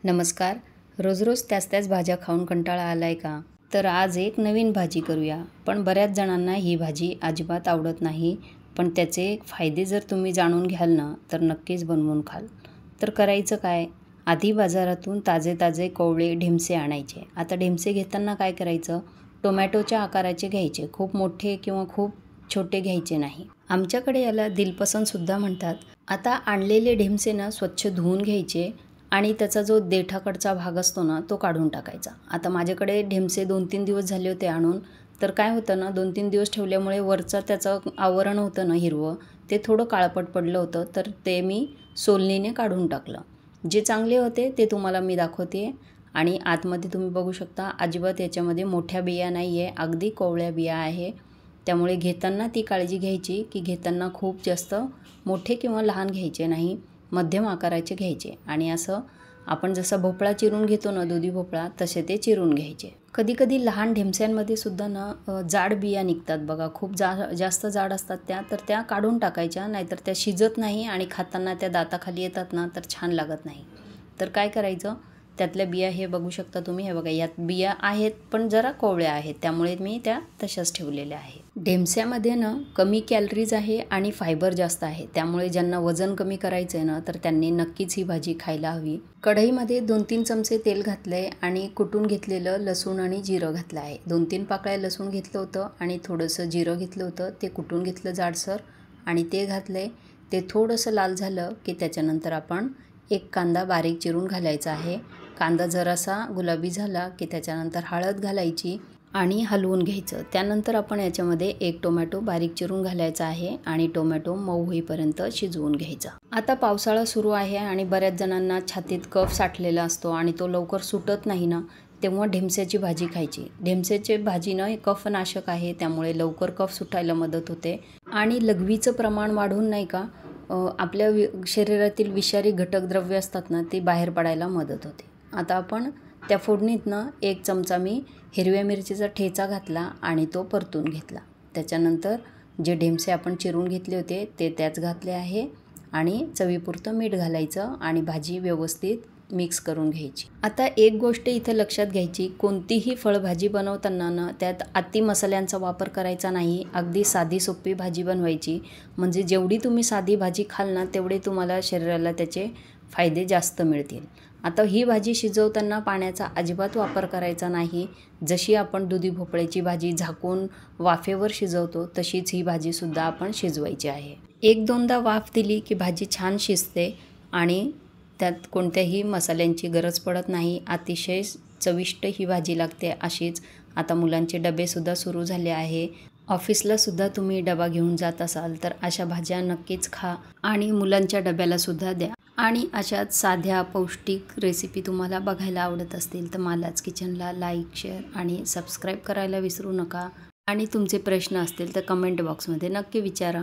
नमस्कार. रोज रोज त्याच भाज्या खाऊन कंटाळा आलाय का? तर आज एक नवीन भाजी करूया. पण बऱ्याच जणांना ही भाजी अजिबात आवडत नाही. पण त्याचे फायदे जर तुम्ही जाणून घ्याल ना, तर नक्कीच बनवून खाल. तर करायचं काय? आधी बाजारातून ताजे कोवळे ढिमसे आणायचे. आता ढिमसे घेताना काय करायचं? टोमॅटोच्या आकाराचे घ्यायचे. खूप मोठे किंवा खूप छोटे घ्यायचे नाही. आमच्याकडे याला दिलपसंदसुद्धा म्हणतात. आता आणलेले ढिमसे ना स्वच्छ धुवून घ्यायचे आणि त्याचा जो देठाकडचा भाग असतो ना, तो काढून टाकायचा. आता माझ्याकडे ढिमसे 2-3 दिवस झाले होते आणून. तर काय होतं ना, 2-3 दिवस ठेवल्यामुळे वरचं त्याचं आवरण होतं ना हिरवं, ते थोडं काळपट पडलं होतं. तर ते मी सोलनीने काढून टाकलं. जे चांगले होते ते तुम्हाला मी दाखवते. आणि आतमध्ये तुम्ही बघू शकता, अजिबात याच्यामध्ये मोठ्या बिया नाही आहे, अगदी कोवळ्या बिया आहे. त्यामुळे घेताना ती काळजी घ्यायची की घेताना खूप जास्त मोठे किंवा लहान घ्यायचे नाही, मध्यम आकाराचे घ्यायचे. आणि असं आपण जसा भोपळा चिरून घेतो ना, दुधी भोपळा, तसे ते चिरून घ्यायचे. कधी लहान ढिमस्यांमध्ये सुद्धा ना जाड बिया निघतात बघा, खूप जास्त जाड असतात त्या, तर त्या काढून टाकायच्या, नाहीतर त्या शिजत नाही आणि खाताना त्या दाताखाली येतात ना, तर छान लागत नाही. तर काय करायचं, त्यातल्या बिया हे बघू शकता तुम्ही, हे बघा यात बिया आहेत पण जरा कोवळ्या आहेत, त्यामुळे मी त्या तशाच ठेवलेल्या आहे. ढेमस्यामध्ये ना कमी कॅलरीज आहे आणि फायबर जास्त आहे, त्यामुळे ज्यांना वजन कमी करायचं आहे ना, तर त्यांनी नक्कीच ही भाजी खायला हवी. कढईमध्ये 2-3 चमचे तेल घातले आणि कुटून घेतलेलं लसूण आणि जिरं घातलं आहे. 2-3 पाकळ्या लसूण घेतलं होतं आणि थोडंसं जिरं घेतलं होतं, ते कुटून घेतलं जाडसर आणि ते घातले. ते थोडंसं लाल झालं की त्याच्यानंतर आपण एक कांदा बारीक चिरून घालायचा आहे. कांदा जरासा गुलाबी झाला की त्याच्यानंतर हळद घालायची आणि हलवून घ्यायचं. त्यानंतर आपण याच्यामध्ये एक टोमॅटो बारीक चिरून घालायचा आहे आणि टोमॅटो मऊ होईपर्यंत शिजवून घ्यायचा. आता पावसाळा सुरू आहे आणि बऱ्याच जणांना छातीत कफ साठलेला असतो आणि तो लवकर सुटत नाही ना, तेव्हा ढेमस्याची भाजी खायची. ढेमस्याची भाजी ना कफनाशक आहे, त्यामुळे लवकर कफ सुटायला मदत होते आणि लघवीचं प्रमाण वाढून नाही का, आपल्या शरीरातील विषारी घटक द्रव्य असतात ना, ते बाहेर पडायला मदत होते. आता आपण त्या फोडणीतनं 1 चमचा मी हिरव्या मिरचीचा ठेचा घातला आणि तो परतून घेतला. त्याच्यानंतर जे ढेमसे आपण चिरून घेतले होते ते त्याच घातले आहे आणि चवीपुरतं मीठ घालायचं आणि भाजी व्यवस्थित मिक्स करून घ्यायची. आता एक गोष्ट इथं लक्षात घ्यायची, कोणतीही फळभाजी बनवताना ना त्यात अति मसाल्यांचा वापर करायचा नाही. अगदी साधी सोपी भाजी बनवायची, म्हणजे जेवढी तुम्ही साधी भाजी खाल ना, तेवढे तुम्हाला शरीराला त्याचे फायदे जास्त मिळतील. आता ही भाजी शिजवताना पाण्याचा अजिबात वापर करायचा नाही. जशी आपण दुधी भोपळ्याची भाजी झाकून वाफेवर शिजवतो, तशीच ही भाजीसुद्धा आपण शिजवायची आहे. 1-2दा वाफ दिली की भाजी छान शिजते आणि त्यात कोणत्याही मसाल्यांची गरज पडत नाही. अतिशय चविष्ट ही भाजी लागते अशीच. आता मुलांचे डबेसुद्धा सुरू झाले आहे. ऑफिसलासुद्धा तुम्ही डबा घेऊन जात असाल तर अशा भाज्या नक्कीच खा आणि मुलांच्या डब्यालासुद्धा द्या. आणि अशाच साध्या पौष्टिक रेसिपी तुम्हाला बघायला आवडत असतील तर मालाच किचनला लाईक, शेअर आणि सबस्क्राईब करायला विसरू नका. आणि तुमचे प्रश्न असतील तर कमेंट बॉक्समध्ये नक्की विचारा.